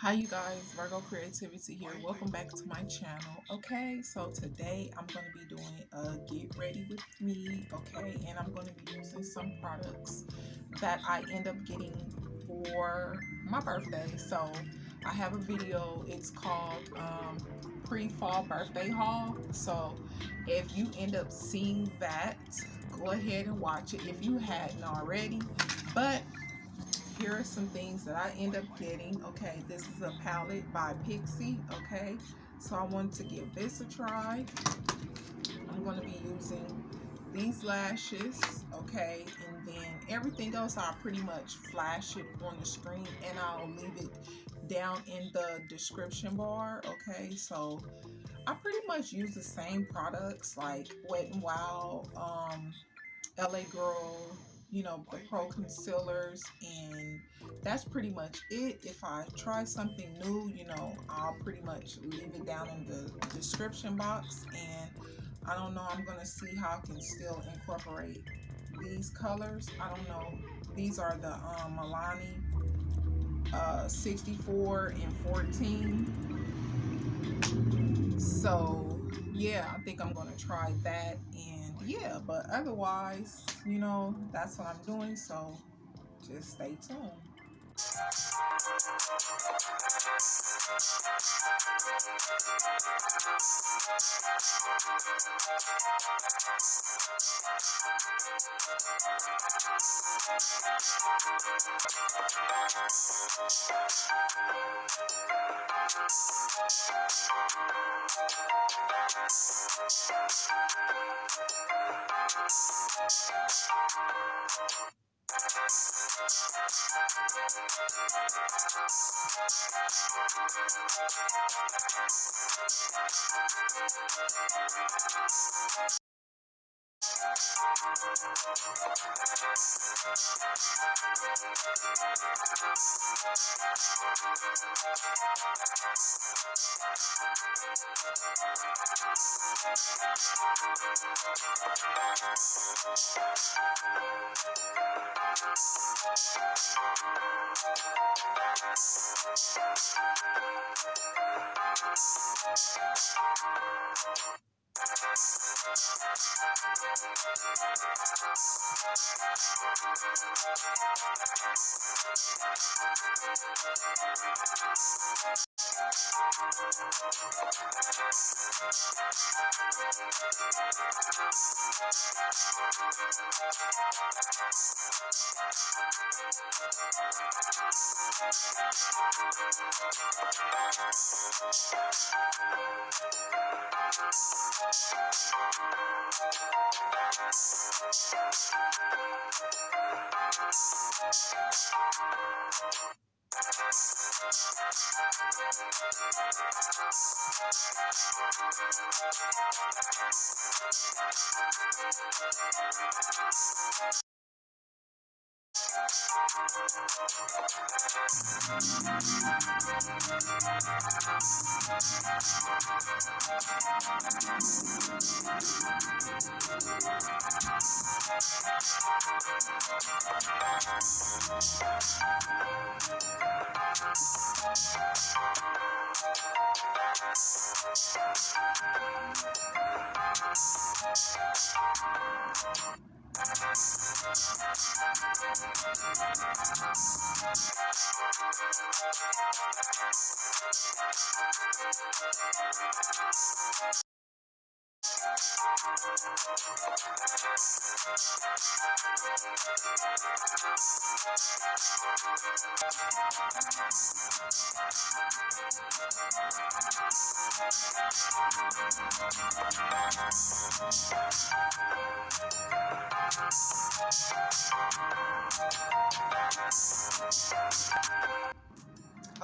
Hi you guys, Virgo Creativity here. Welcome back to my channel. Okay, so today I'm going to be doing a get ready with me, okay, and I'm going to be using some products that I end up getting for my birthday. So I have a video, it's called pre-fall birthday haul. So if you end up seeing that, go ahead and watch it if you hadn't already. But here are some things that I end up getting. Okay, this is a palette by PIXI. Okay, so I want to give this a try. I'm going to be using these lashes. Okay, and then everything else I'll pretty much flash it on the screen and I'll leave it down in the description bar. Okay, so I pretty much use the same products like Wet n Wild, LA Girl, you know, the Pro Concealers, and that's pretty much it. If I try something new, you know, I'll pretty much leave it down in the description box, and I don't know, I'm gonna see how I can still incorporate these colors. I don't know. These are the Milani 64 and 14. So yeah, I think I'm gonna try that, and yeah, but otherwise, you know, that's what I'm doing, so just stay tuned.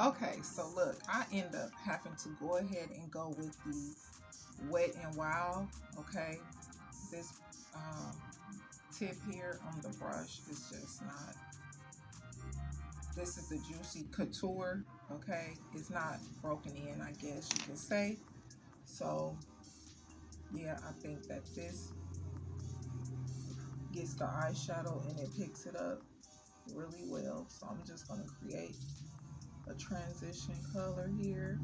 Okay, so look, I end up having to go ahead and go with the Wet n Wild. Okay, this tip here on the brush is just not, this is the Juicy Couture. Okay, it's not broken in, I guess you could say. So yeah, I think that this gets the eyeshadow and it picks it up really well. So I'm just going to create a transition color here.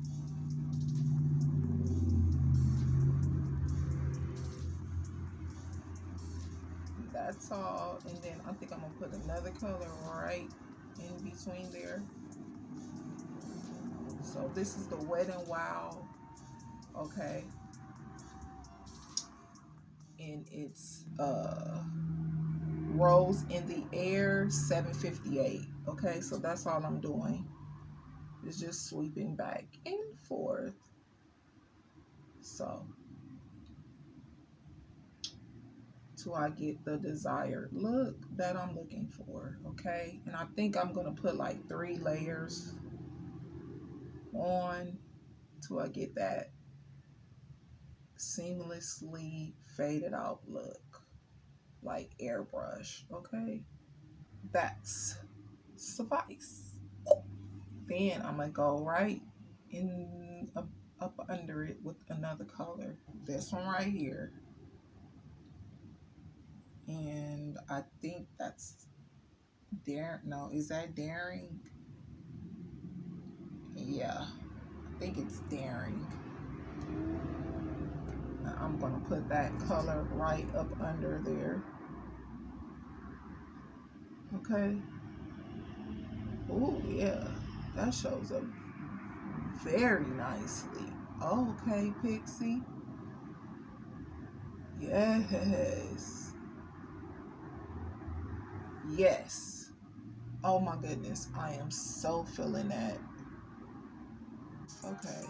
That's all. And then I think I'm gonna put another color right in between there. So this is the Wet n Wild, okay, and it's Rose in the Air 758. Okay, so that's all I'm doing. It's just sweeping back and forth. So till I get the desired look that I'm looking for. Okay, and I think I'm gonna put like 3 layers on till I get that seamlessly faded out look, like airbrush. Okay, that's suffice. Then I'm gonna go right in up under it with another color, this one right here, and I think that's dare no, is that daring? Yeah, I think it's daring. Now I'm gonna put that color right up under there. Okay. Oh yeah, that shows up very nicely. Okay, Pixie. Yes. Yes. Oh my goodness, I am so feeling that. Okay.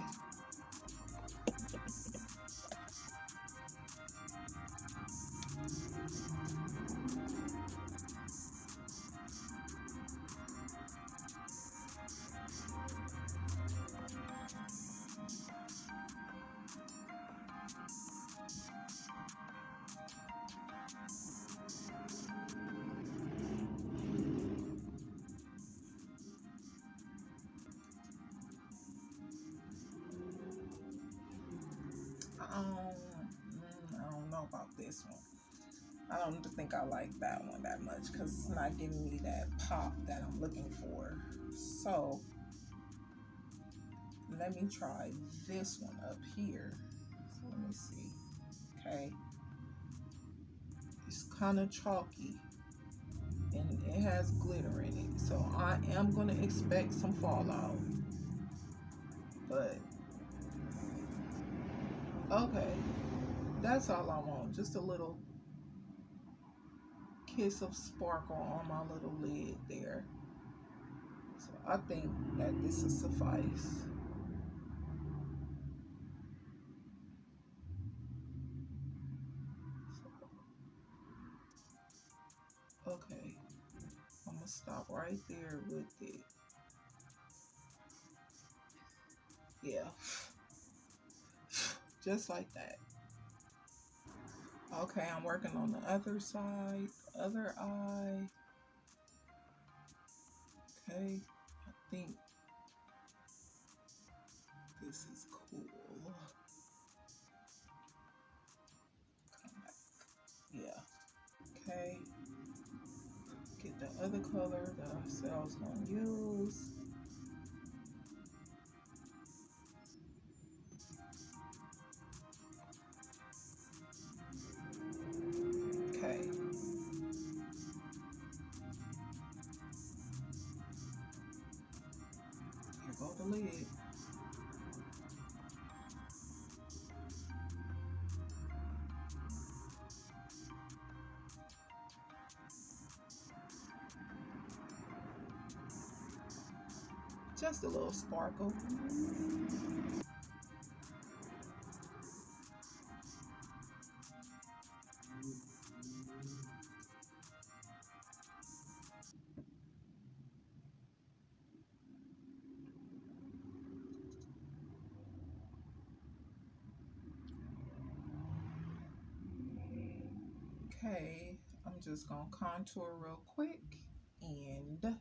I don't know about this one. I don't think I like that one that much because it's not giving me that pop that I'm looking for. So let me try this one up here. So let me see. Okay. It's kind of chalky and it has glitter in it. So I am going to expect some fallout. But okay. That's all I want. Just a little kiss of sparkle on my little lid there. So I think that this will suffice. Okay, I'm gonna stop right there with it. Yeah, just like that. Okay, I'm working on the other side, other eye. Okay, I think this is cool. Come back. Yeah. Okay, get the other color that I said I was gonna use. Okay. Here go the lid. Just a little sparkle. Okay, I'm just gonna contour real quick and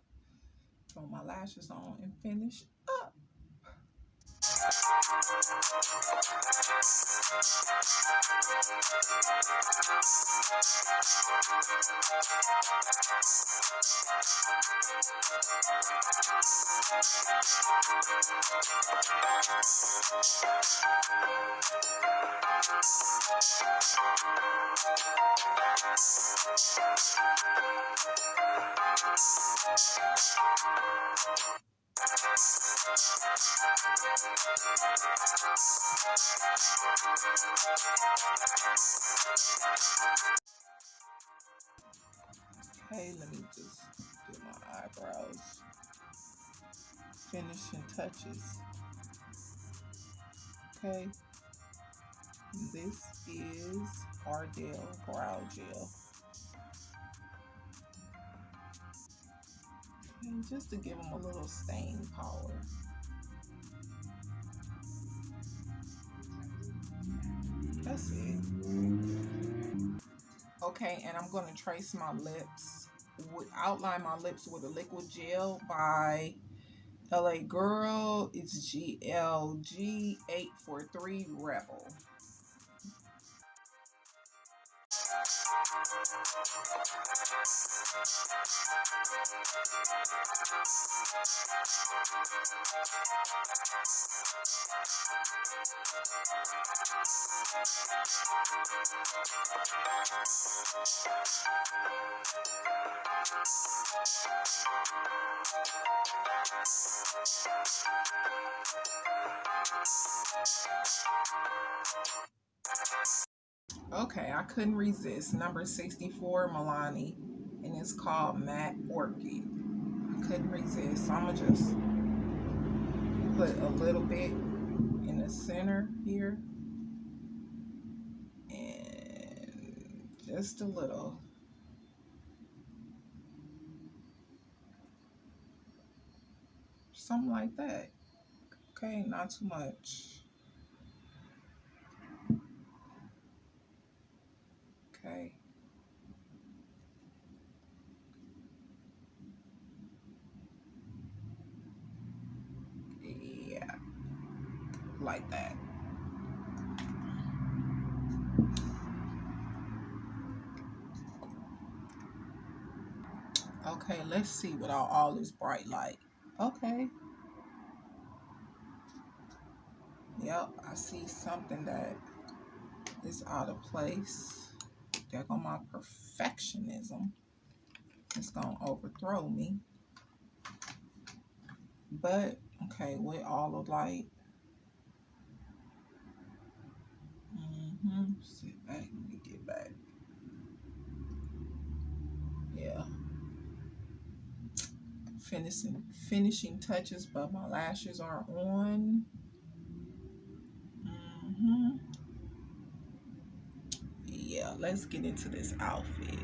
throw my lashes on and finish up. Okay, let me just do my eyebrows. Finishing touches. Okay, this is Ardell Brow Gel. And just to give them a little staying power. That's it. Okay, and I'm going to trace my lips, outline my lips with a liquid gel by LA Girl. It's GLG843 Rebel. Okay, I couldn't resist. Number 64, Milani, and it's called Matte Orchid. I couldn't resist. So I'm going to just put a little bit in the center here. And just a little. Something like that. Okay, not too much. Okay. Yeah, like that. Okay, let's see without all this bright light. Okay. Yep, I see something that is out of place. There go my perfectionism. It's gonna overthrow me. But okay, with all the light. Sit back. Let me get back. Yeah. Finishing touches, but my lashes are on. Yeah, let's get into this outfit.